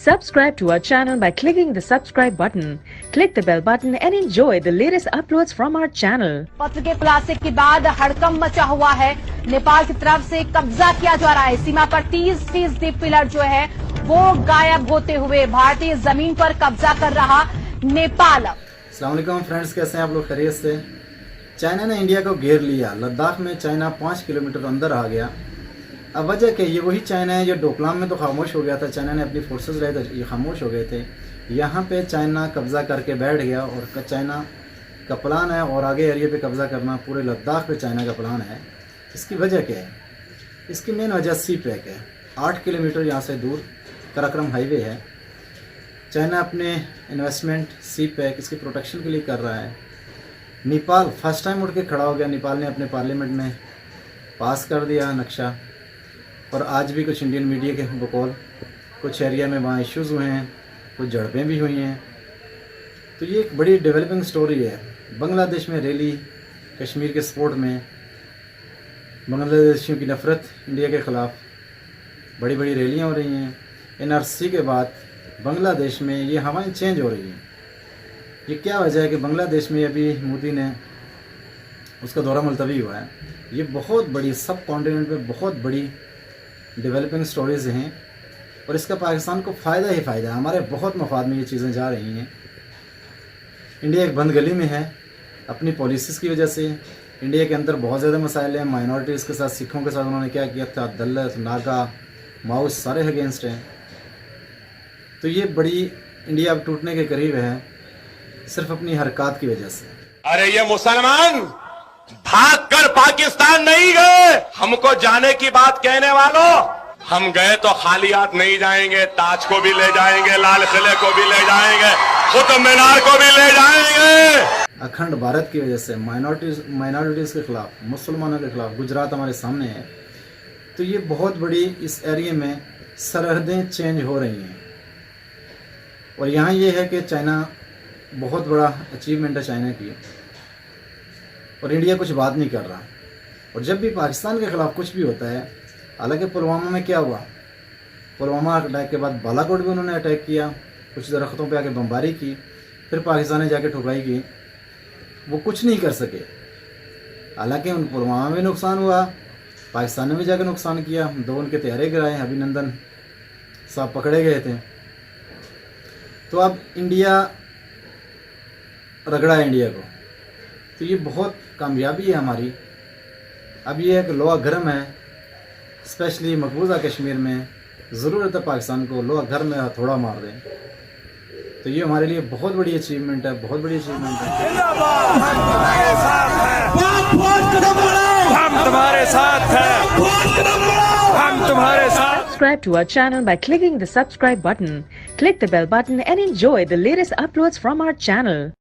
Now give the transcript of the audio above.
Subscribe to our channel by clicking the subscribe button. Click the bell button and enjoy the latest uploads from our channel. पत्र के खुलासे के बाद हड़कंप मचा हुआ है। नेपाल की तरफ से कब्जा किया जा रहा है। सीमा पर 30% पिलर जो है वो गायब होते हुए भारतीय जमीन पर कब्जा कर रहा नेपाल। अस्सलाम वालेकुम फ्रेंड्स, कैसे हैं आप लोग? खैरियत से? चाइना ने इंडिया को घेर लिया। लद्दाख में चाइना 5 किलोमीटर अंदर आ गया। अब वजह क्या? ये वही चाइना है जो डोकलाम में तो खामोश हो गया था। चाइना ने अपनी फोर्सेस रहे तो ये खामोश हो गए थे। यहाँ पे चाइना कब्जा करके बैठ गया और चाइना का प्लान है और आगे एरिया पे कब्जा करना। पूरे लद्दाख पे चाइना का प्लान है। इसकी वजह क्या है? इसकी मेन वजह सी पैक है। 8 किलोमीटर यहाँ से दूर कराक्रम हाईवे है। चाइना अपने इन्वेस्टमेंट सी पैक इसकी प्रोटेक्शन के लिए कर रहा है। नेपाल फर्स्ट टाइम उठ के खड़ा हो गया। नेपाल ने अपने पार्लियामेंट में पास कर दिया नक्शा। और आज भी कुछ इंडियन मीडिया के बकौल कुछ एरिया में वहाँ इश्यूज़ हुए हैं, कुछ झड़पें भी हुई हैं। तो ये एक बड़ी डेवलपिंग स्टोरी है। बांग्लादेश में रैली, कश्मीर के सपोर्ट में बांग्लादेशियों की नफ़रत इंडिया के ख़िलाफ़ बड़ी बड़ी रैलियाँ हो रही हैं। NRC के बाद बांग्लादेश में ये हवाएं चेंज हो रही हैं। ये क्या वजह है कि बांग्लादेश में अभी मोदी ने उसका दौरा मुलतवी हुआ है। ये बहुत बड़ी सब कॉन्टिनेंट में बहुत बड़ी डेवलपिंग स्टोरीज़ हैं और इसका पाकिस्तान को फ़ायदा ही फ़ायदा है। हमारे बहुत मफाद में ये चीज़ें जा रही हैं। इंडिया एक बंद गली में है अपनी पॉलिसीज़ की वजह से। इंडिया के अंदर बहुत ज़्यादा मसाइल हैं। माइनॉरिटीज़ के साथ, सिखों के साथ उन्होंने क्या किया था, दलित, नागा, माओ सारे अगेंस्ट हैं। तो ये बड़ी इंडिया अब टूटने के करीब है सिर्फ अपनी हरकत की वजह से। अरे ये मुसलमान भागकर पाकिस्तान नहीं गए। हमको जाने की बात कहने वालों, हम गए तो खाली हाथ नहीं जाएंगे। ताज को भी ले जाएंगे, लाल किले को भी ले जाएंगे, कुतुब मीनार को भी ले जाएंगे। अखंड भारत की वजह से माइनॉरिटीज़ के खिलाफ, मुसलमानों के खिलाफ गुजरात हमारे सामने है। तो ये बहुत बड़ी इस एरिया में सरहदें चेंज हो रही हैं। और यहाँ ये है कि चाइना बहुत बड़ा अचीवमेंट है चाइना की, और इंडिया कुछ बात नहीं कर रहा। और जब भी पाकिस्तान के ख़िलाफ़ कुछ भी होता है, हालांकि पुलवामा में क्या हुआ, पुलवामा अटैक के बाद बालाकोट भी उन्होंने अटैक किया, कुछ दरख्तों पे आके बमबारी की, फिर पाकिस्तान ने जाके ठुकाई की, वो कुछ नहीं कर सके। हालांकि उन पुलवामा में नुकसान हुआ, पाकिस्तान ने भी जाकर नुकसान किया। 2 उनके तैयारे गिराए, अभिनंदन साहब पकड़े गए थे। तो अब इंडिया रगड़ा है इंडिया को। तो ये बहुत कामयाबी है हमारी। अब ये है कि लोहा गर्म है, स्पेशली मकबूजा कश्मीर में ज़रूरत है पाकिस्तान को लोहा गर्म में हथौड़ा मार दें। तो ये हमारे लिए बहुत बड़ी अचीवमेंट है, बहुत बड़ी अचीवमेंट है। हम तुम्हारे साथ हैं, हम तुम्हारे साथ। Subscribe to our channel by clicking the subscribe button. Click the bell button and enjoy the latest uploads from our channel.